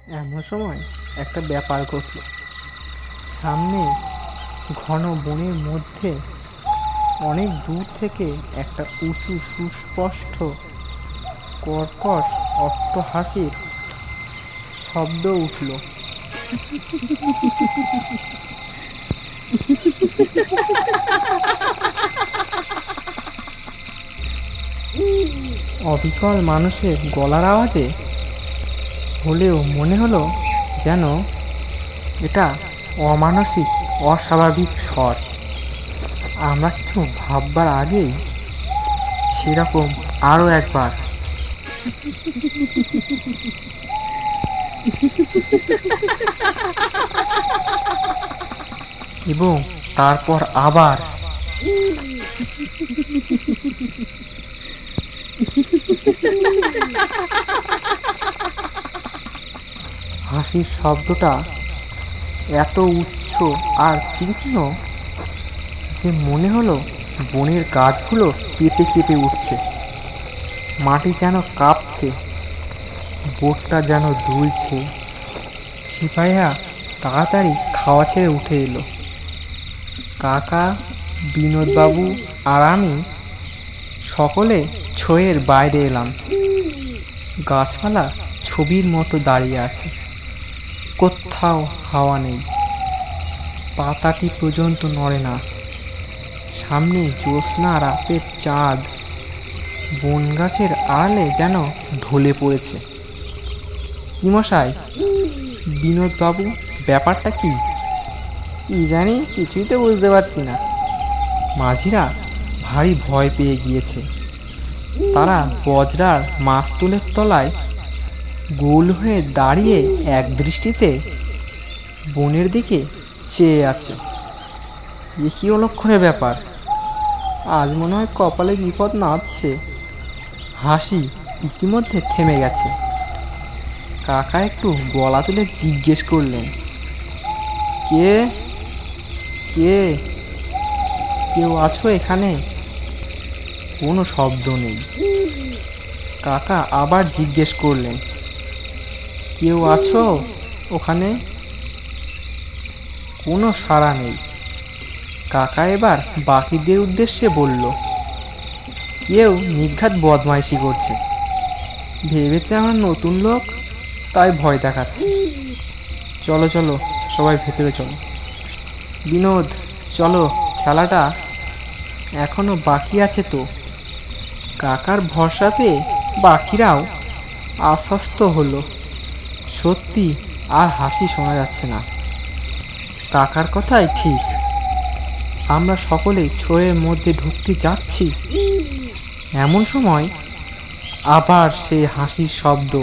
এমন সময় একটা ব্যাপার ঘটল। সামনে ঘন বনের মধ্যে অনেক দূর থেকে একটা উঁচু সুস্পষ্ট কর্কশ অট্টহাসির শব্দ উঠল। অবিকল মানুষের গলার আওয়াজে হলেও মনে হলো যেন এটা অমানসিক অস্বাভাবিক স্বর। আমরা কিছু ভাববার আগেই সেরকম আরও একবার এবং তারপর আবার হাসির শব্দটা এত উচ্চ আর তীক্ষ্ণ যে মনে হলো বনের গাছগুলো কেঁপে কেঁপে উঠছে, মাটি যেন কাঁপছে, বোটটা যেন দুলছে। সিপাহীরা তাড়াতাড়ি খাওয়া ছেড়ে উঠে এলো। কাকা, বিনোদবাবু আর আমি সকলে ছয়ের বাইরে এলাম। গাছপালা ছবির মতো দাঁড়িয়ে আছে, কোথাও হাওয়া নেই, পাতাটি পর্যন্ত নড়ে না। সামনে জ্যোৎস্না রাতের চাঁদ বন গাছের আড়ালে যেন ঢলে পড়েছে। কি মশাই, বিনোদবাবু, ব্যাপারটা কি? কি জানি, কিছুই তো বুঝতে পারছি না। মাঝিরা ভারী ভয় পেয়ে গিয়েছে। তারা বজরার মাস্তুলের তলায় গোল হয়ে দাঁড়িয়ে এক দৃষ্টিতে বনের দিকে চেয়ে আছে। এ কি অলক্ষণের ব্যাপার! আজ মনে হয় কপালে বিপদ নাচছে। হাসি ইতিমধ্যে থেমে গেছে। কাকা একটু গলা তুলে জিজ্ঞেস করলেন, কে কে কেউ আছো এখানে? কোনো শব্দ নেই। কাকা আবার জিজ্ঞেস করলেন, কেউ আছো ওখানে? কোনো সাড়া নেই। কাকা এবার বাকিদের উদ্দেশ্যে বলল, কেউ নির্ঘাত বদমাইশি করছে, ভেবেছে আমার নতুন লোক, তাই ভয় দেখাচ্ছে। চলো চলো, সবাই ভেতরে চলো। বিনোদ, চলো, খেলাটা এখনো বাকি আছে তো। কাকার ভরসা পেয়ে বাকিরাও আশ্বস্ত হলো। সত্যি আর হাসি শোনা যাচ্ছে না। কাকার কথাই ঠিক। আমরা সকলে ছয়ের মধ্যে ঢুকতে যাচ্ছি, এমন সময় আবার সেই হাসির শব্দ।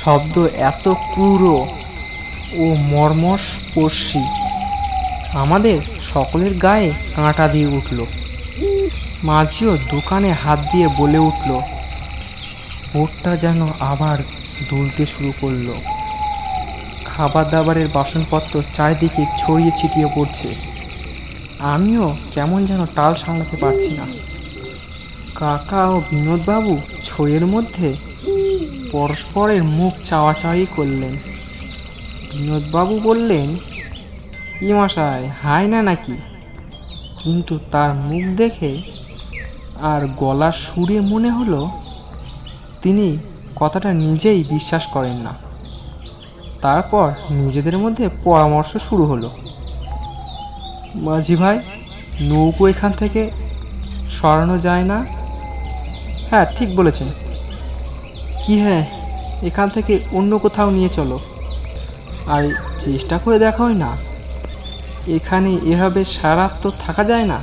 শব্দ এত ক্রূর ও মর্মস্পর্শী, আমাদের সকলের গায়ে কাঁটা দিয়ে উঠল। মাঝিও দোকানে হাত দিয়ে বলে উঠল, বোটটা যেন আবার দুলতে শুরু করলো। খাবার দাবারের বাসনপত্র চারিদিকে ছড়িয়ে ছিটিয়ে পড়ছে। আমিও কেমন যেন টাল সামলাতে পারছি না। কাকা ও বিনোদবাবু ছইয়ের মধ্যে পরস্পরের মুখ চাওয়াচাওয়ি করলেন। বিনোদবাবু বললেন, কি মশাই, হাই না নাকি? কিন্তু তার মুখ দেখে আর গলার সুরে মনে হলো তিনি কথাটা নিজেই বিশ্বাস করেন না। তারপর নিজেদের মধ্যে পরামর্শ শুরু হলো। মাঝি ভাই, নৌকো এখান থেকে সরানো যায় না? হ্যাঁ, ঠিক বলেছেন। কি, হ্যাঁ, এখান থেকে অন্য কোথাও নিয়ে চলো। আর চেষ্টা করে দেখাই না, এখানে এভাবে সারা রাত তো থাকা যায় না।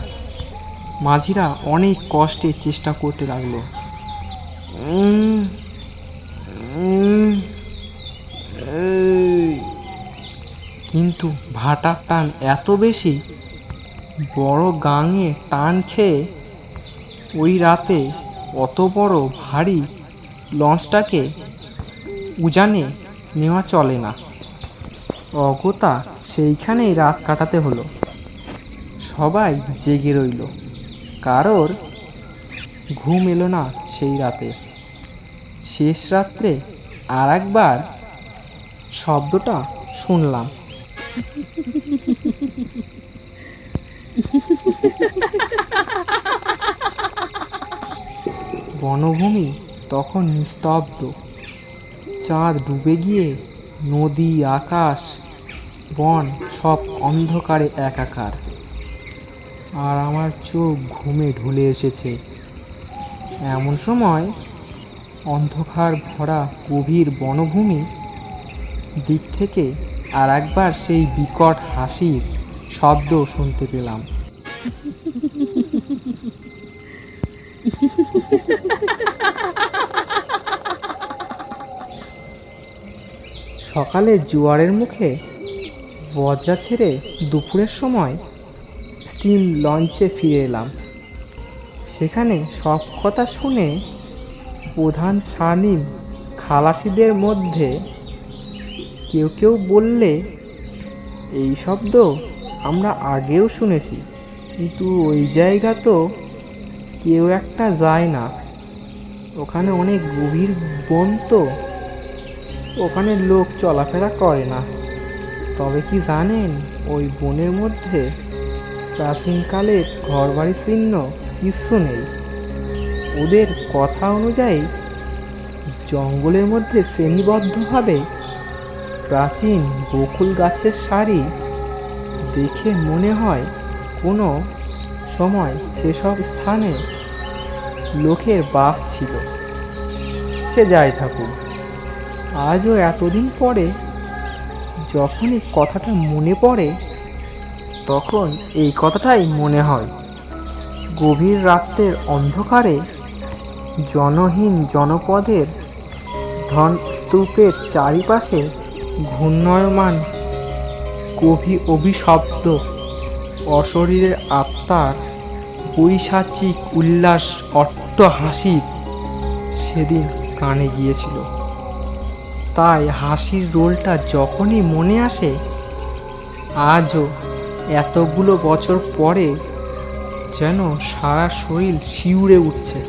মাঝিরা অনেক কষ্টে চেষ্টা করতে লাগলো। কিন্তু ভাটার টান এত বেশি, বড় গাঙে টান খেয়ে ওই রাতে অত বড় ভারী লঞ্চটাকে উজানে নেওয়া চলে না। অগত্যা সেইখানেই রাত কাটাতে হলো। সবাই জেগে রইল। কারোর ঘুম এলো না সেই রাতে। শেষ রাত্রে আর একবার শব্দটা শুনলাম। বনভূমি তখন নিস্তব্ধ। চাঁদ ডুবে গিয়ে নদী, আকাশ, বন সব অন্ধকারে একাকার। আর আমার চোখ ঘুমে ঢুলে এসেছে। এমন সময় অন্ধকার ভরা গভীর বনভূমি দিক থেকে আর একবার সেই বিকট হাসির শব্দ শুনতে পেলাম। সকালে জোয়ারের মুখে বজরা ছেড়ে দুপুরের সময় স্টিম লঞ্চে ফিরে এলাম। সেখানে সব কথা শুনে প্রধান সানিম খালাসিদের মধ্যে কেউ কেউ বললে, এই শব্দ আমরা আগেও শুনেছি, কিন্তু ওই জায়গা তো কেউ একটা যায় না। ওখানে অনেক গভীর বন, তো ওখানে লোক চলাফেরা করে না। তবে কি জানেন, ওই বনের মধ্যে প্রাচীনকালের ঘরবাড়ির চিহ্ন কিচ্ছু নেই। ওদের কথা অনুযায়ী জঙ্গলের মধ্যে শ্রেণীবদ্ধভাবে প্রাচীন বকুল গাছের সারি দেখে মনে হয় কোনো সময় সেসব স্থানে লোকের বাস ছিল। সে যাই থাকুক, আজও এতদিন পরে যখনই কথাটা মনে পড়ে তখন এই কথাটাই মনে হয়। গভীর রাত্রের অন্ধকারে জনহীন জনপদের ধনস্তূপের চারিপাশে ঘূর্ণয়মান গভীর অভিশব্দ অশরীরের আত্মার বৈশাচিক উল্লাস অট্টহাসির সেদিন কানে গিয়েছিল। তাই হাসির রোলটা যখনই মনে আসে, আজও এতগুলো বছর পরে যেন সারা শরীর শিউরে উঠছে।